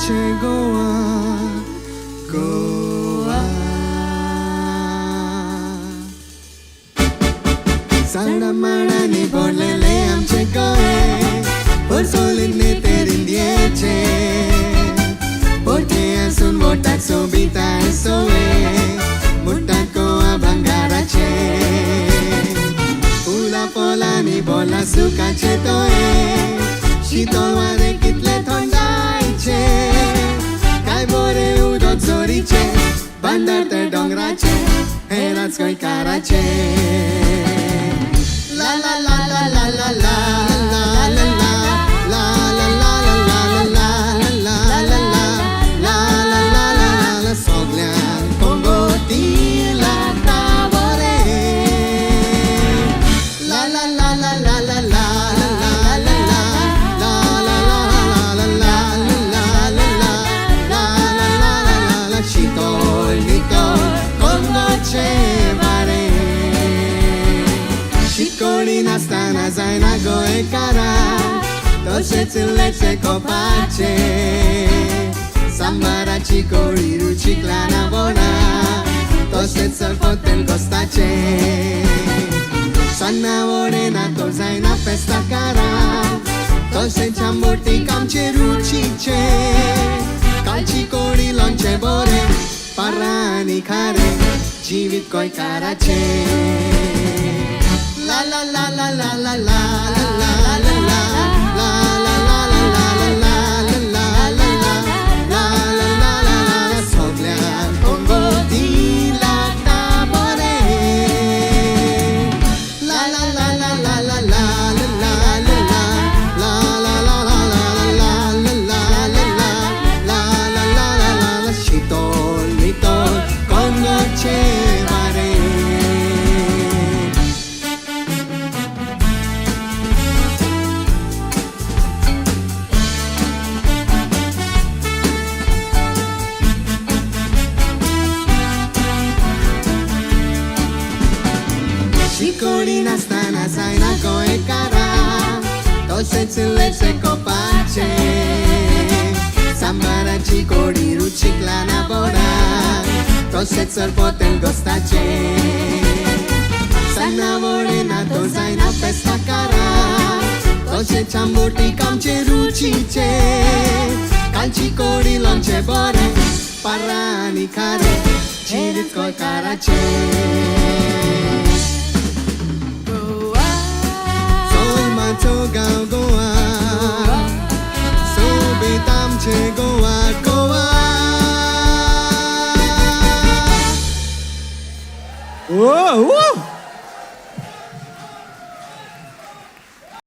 आमचे गोवा गोवा झाडां माडांनी भरलेले आमचे गोंय परसोलींनी तेरिंदयेचे पोटे आसून बोटाक सोबिताय सोवे मुट्टात गोवा भांगाराचे फुलां पोलांनी बोला सुखाचे तोये शीतल वारे कितले थंडायचे काय बरे उदक झरीचे बांदार ते डोंगराचे हेराच गोंयकाराचे ला ला ला ला ला ला ला ला शिकोडी नासतना जायना गोंयकारा तशेंच इल्लेचे कोपाचे सांबाराची कोळी रुचीक लाना बोना तशेंच सरपोतेल गोस्ताचे सन्ना वडे तो जायना फेस्ताकारा तशेंच आंबोटीक आमचे रुचीचे कालची कोळी लोणचें बरें पार्रां आनी खारें जिवीत गोंयकाराचे La la la la la la la la la la la la la la la la la la la soglia Congotti lata bore la la la la la la la la la la la la la shitol mitol Congoche शिकोडी नासतना जायना गोंयकारा तशेंच इल्लेचे कोपाचे सांबाराची कोळी रुचीक Lana बोडा तशेंच सरपोतेल गोस्ताचे सन्ना वडे तो जायना फेस्ताकारा तशेंच आंबोटीक आमचे रुचीचे कालची कोळी लोणचें बरें पार्रां आनी खारें जिवीत गोंयकाराचे गांव गोवा सोबीत आमचे गोवा